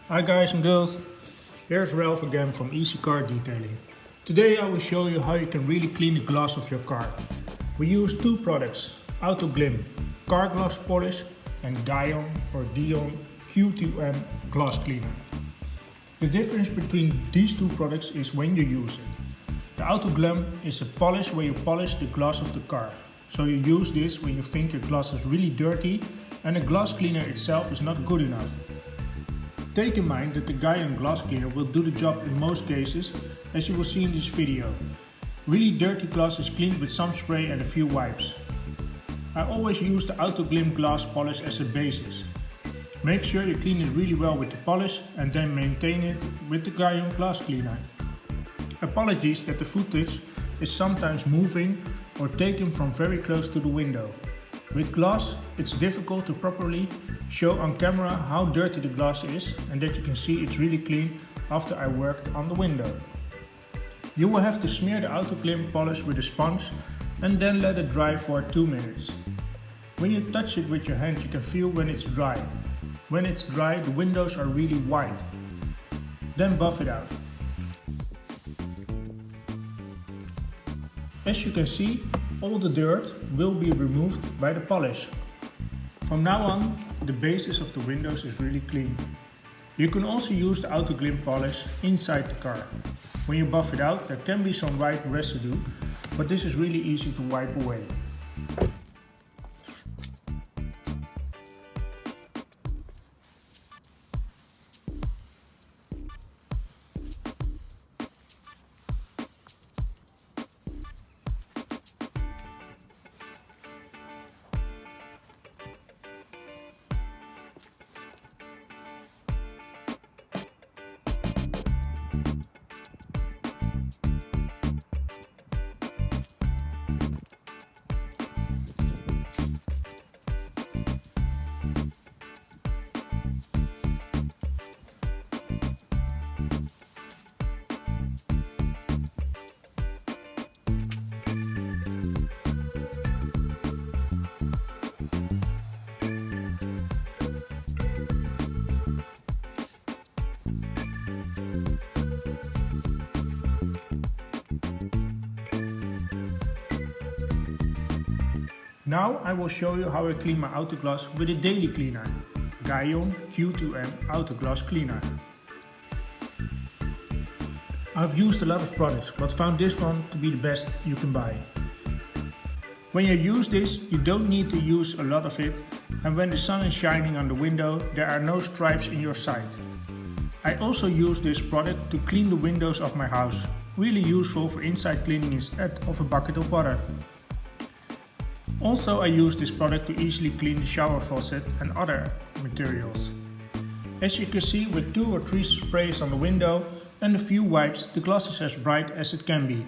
Hi guys and girls, here's Ralph again from Easy Car Detailing. Today I will show you how you can really clean the glass of your car. We use two products, Autoglym Carglass polish and Gyeon Q2M glass cleaner. The difference between these two products is when you use it. The Autoglym is a polish where you polish the glass of the car. So you use this when you think your glass is really dirty and the glass cleaner itself is not good enough. Take in mind that the Gyeon glass cleaner will do the job in most cases, as you will see in this video. Really dirty glass is cleaned with some spray and a few wipes. I always use the Autoglym glass polish as a basis. Make sure you clean it really well with the polish and then maintain it with the Gyeon glass cleaner. Apologies that the footage is sometimes moving or taken from very close to the window. With glass, it's difficult to properly show on camera how dirty the glass is and that you can see it's really clean after I worked on the window. You will have to smear the Autoglym polish with a sponge and then let it dry for 2 minutes. When you touch it with your hand, you can feel when it's dry. When it's dry, the windows are really white. Then buff it out. As you can see, all the dirt will be removed by the polish. From now on, the basis of the windows is really clean. You can also use the Autoglym polish inside the car. When you buff it out, there can be some white residue, but this is really easy to wipe away. Now I will show you how I clean my auto glass with a daily cleaner, Gyeon Q2M Auto Glass Cleaner. I've used a lot of products but found this one to be the best you can buy. When you use this, you don't need to use a lot of it, and when the sun is shining on the window, there are no stripes in your sight. I also use this product to clean the windows of my house, really useful for inside cleaning instead of a bucket of water. Also, I use this product to easily clean the shower faucet and other materials. As you can see, with 2 or 3 sprays on the window and a few wipes, the glass is as bright as it can be.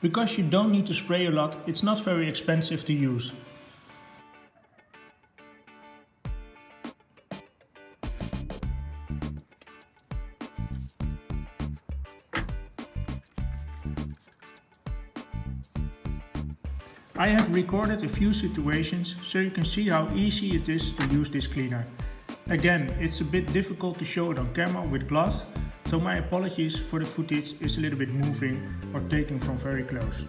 Because you don't need to spray a lot, it's not very expensive to use. I have recorded a few situations so you can see how easy it is to use this cleaner. Again, it's a bit difficult to show it on camera with glass, so my apologies for the footage is a little bit moving or taken from very close.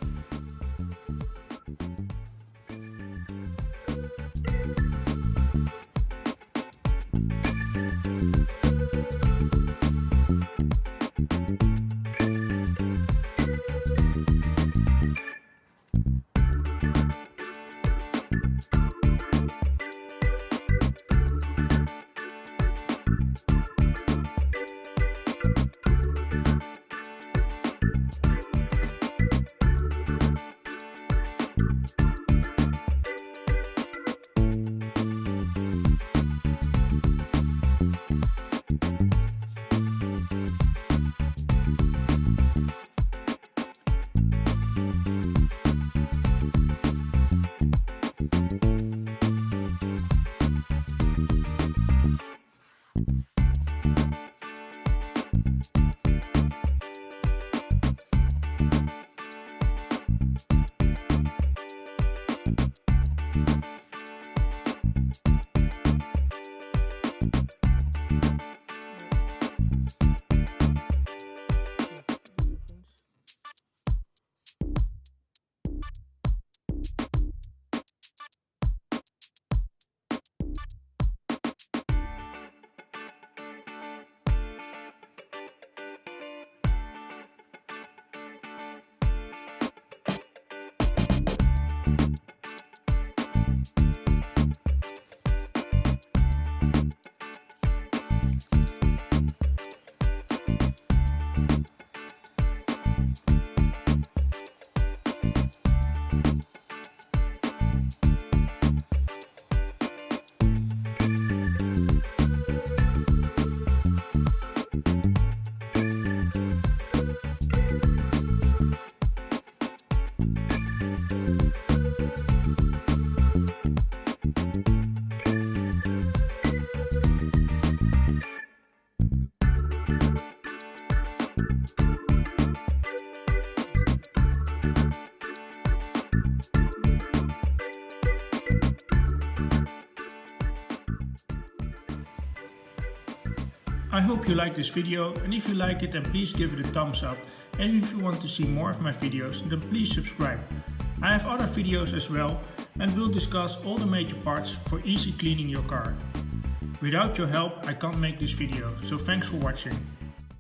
I hope you like this video, and if you like it then please give it a thumbs up, and if you want to see more of my videos then please subscribe. I have other videos as well and will discuss all the major parts for easy cleaning your car. Without your help I can't make this video, so thanks for watching.